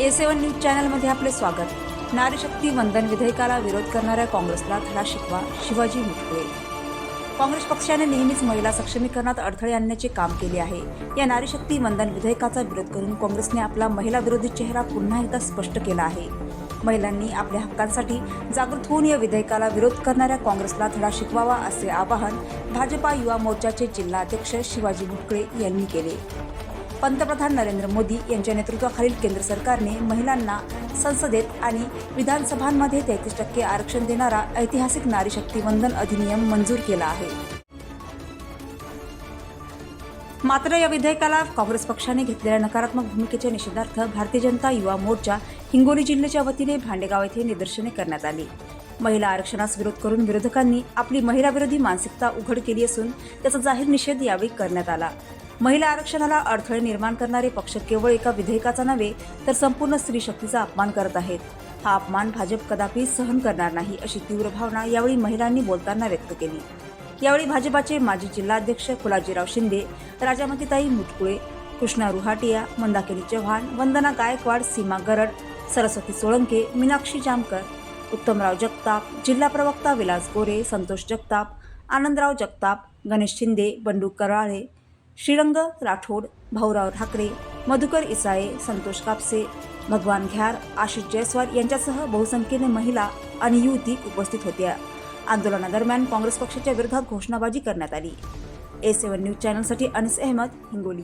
A7 news चॅनलमध्ये आपले स्वागत। नारी शक्ती वंदन विधेयकाला विरोध करणाऱ्या काँग्रेसला धडा शिकवा, शिवाजी मुटकुळे। काँग्रेस पक्षाने नेहमीच महिला सक्षमीकरणात अडथळे आणण्याचे काम केले आहे। या नारी शक्ती वंदन विधेयकाचा विरोध करून काँग्रेसने आपला महिला विरोधी चेहरा पुन्हा एकदा स्पष्ट केला आहे। महिलांनी आपल्या हक्कांसाठी जागृत होऊन या विधेयकाला विरोध करणाऱ्या काँग्रेसला धडा शिकवावा असे आवाहन भाजपा युवा मोर्चाचे जिल्हाध्यक्ष शिवाजी मुटकुळे यांनी केले। पंतप्रधान नरेंद्र मोदी यांच्या नेतृत्वाखालील केंद्र सरकारने महिलांना संसदेत आणि विधानसभांमध्ये 33% आरक्षण देणारा ऐतिहासिक नारी शक्ती वंदन अधिनियम मंजूर केला आहे। मात्र या विधेयकाला काँग्रेस पक्षाने घेतलेल्या नकारात्मक भूमिकेच्या निषेधार्थ भारतीय जनता युवा मोर्चा हिंगोली जिल्ह्याच्या वतीने भांडेगाव येथे निदर्शने करण्यात आली। महिला आरक्षणास विरोध करून विरोधकांनी आपली महिला विरोधी मानसिकता उघड केली असून त्याचा जाहीर निषेध यावेळी करण्यात आला। महिला आरक्षणाला अडथळे निर्माण करणारे पक्ष केवळ एका विधेयकाचा नव्हे तर संपूर्ण स्त्री शक्तीचा अपमान करत आहेत। हा अपमान भाजप कदापि सहन करणार नाही अशी तीव्र भावना यावेळी महिलांनी बोलताना व्यक्त केली। यावेळी भाजपाचे माजी जिल्हाध्यक्ष फुलाजीराव शिंदे, राजामतीताई मुटकुळे, कृष्णा रुहाटिया, मंदाकिनी चव्हाण, वंदना गायकवाड, सीमा गरड, सरस्वती सोळंके, मीनाक्षी जामकर, उत्तमराव जगताप, जिल्हा प्रवक्ता विलास गोरे, संतोष जगताप, आनंदराव जगताप, गणेश शिंदे, बंडू कराळे, श्रीरंग राठोड, भाऊराव ठाकरे, मधुकर इसाळे, संतोष कापसे, भगवान घ्यार, आशिष जयस्वाल यांच्यासह बहुसंख्येने महिला आणि युवती उपस्थित होत्या। आंदोलनादरम्यान काँग्रेस पक्षाच्या विरोधात घोषणाबाजी करण्यात आली। A7 न्यूज चॅनलसाठी अनिस अहमद, हिंगोली।